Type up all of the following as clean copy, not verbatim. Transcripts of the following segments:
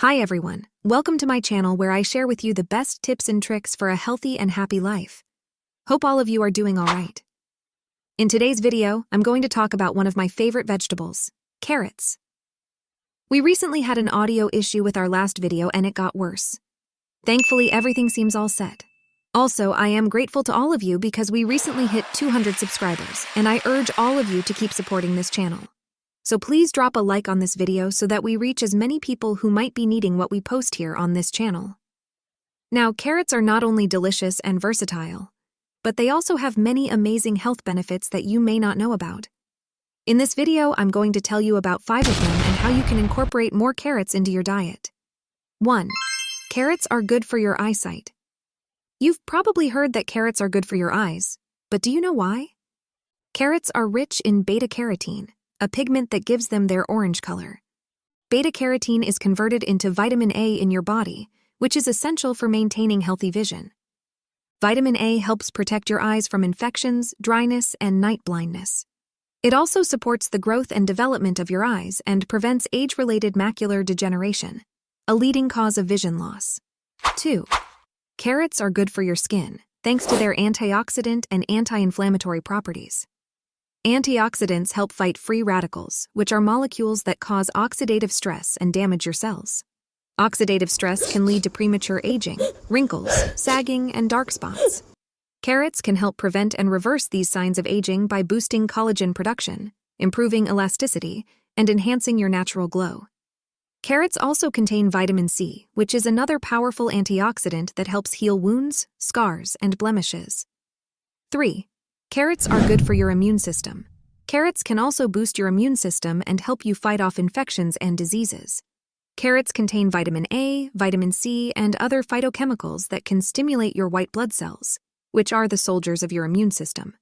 Hi everyone, welcome to my channel where I share with you the best tips and tricks for a healthy and happy life. Hope all of you are doing alright. In today's video, I'm going to talk about one of my favorite vegetables, carrots. We recently had an audio issue with our last video and it got worse. Thankfully, everything seems all set. Also, I am grateful to all of you because we recently hit 200 subscribers, and I urge all of you to keep supporting this channel. So please drop a like on this video so that we reach as many people who might be needing what we post here on this channel. Now, carrots are not only delicious and versatile, but they also have many amazing health benefits that you may not know about. In this video, I'm going to tell you about 5 of them and how you can incorporate more carrots into your diet. 1. Carrots are good for your eyesight. You've probably heard that carrots are good for your eyes, but do you know why? Carrots are rich in beta-carotene, a pigment that gives them their orange color. Beta-carotene is converted into vitamin A in your body, which is essential for maintaining healthy vision. Vitamin A helps protect your eyes from infections, dryness, and night blindness. It also supports the growth and development of your eyes and prevents age-related macular degeneration, a leading cause of vision loss. 2. Carrots are good for your skin, thanks to their antioxidant and anti-inflammatory properties. Antioxidants help fight free radicals, which are molecules that cause oxidative stress and damage your cells. Oxidative stress can lead to premature aging, wrinkles, sagging, and dark spots. Carrots can help prevent and reverse these signs of aging by boosting collagen production, improving elasticity, and enhancing your natural glow. Carrots also contain vitamin C, which is another powerful antioxidant that helps heal wounds, scars, and blemishes. 3. Carrots are good for your immune system. Carrots can also boost your immune system and help you fight off infections and diseases. Carrots contain vitamin A, vitamin C, and other phytochemicals that can stimulate your white blood cells, which are the soldiers of your immune system.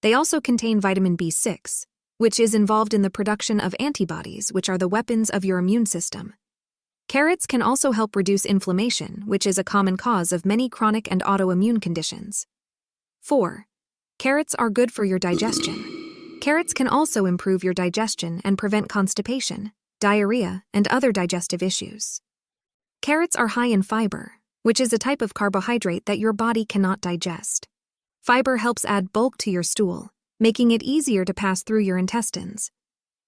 They also contain vitamin B6, which is involved in the production of antibodies, which are the weapons of your immune system. Carrots can also help reduce inflammation, which is a common cause of many chronic and autoimmune conditions. 4. Carrots are good for your digestion. Carrots can also improve your digestion and prevent constipation, diarrhea, and other digestive issues. Carrots are high in fiber, which is a type of carbohydrate that your body cannot digest. Fiber helps add bulk to your stool, making it easier to pass through your intestines.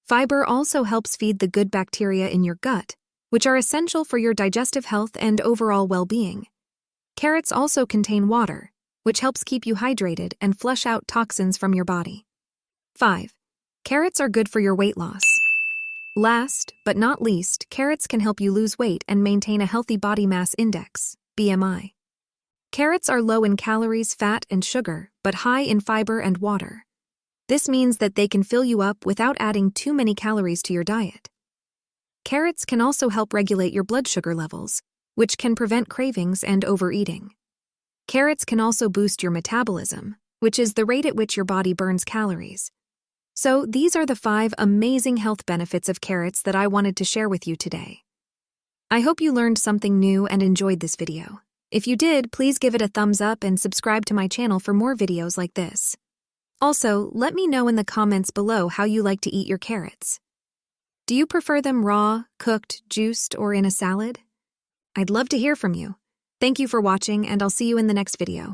Fiber also helps feed the good bacteria in your gut, which are essential for your digestive health and overall well-being. Carrots also contain water, which helps keep you hydrated and flush out toxins from your body. 5. Carrots are good for your weight loss. Last, but not least, carrots can help you lose weight and maintain a healthy body mass index, BMI. Carrots are low in calories, fat, and sugar, but high in fiber and water. This means that they can fill you up without adding too many calories to your diet. Carrots can also help regulate your blood sugar levels, which can prevent cravings and overeating. Carrots can also boost your metabolism, which is the rate at which your body burns calories. So these are the 5 amazing health benefits of carrots that I wanted to share with you today. I hope you learned something new and enjoyed this video. If you did, please give it a thumbs up and subscribe to my channel for more videos like this. Also, let me know in the comments below how you like to eat your carrots. Do you prefer them raw, cooked, juiced, or in a salad? I'd love to hear from you. Thank you for watching, and I'll see you in the next video.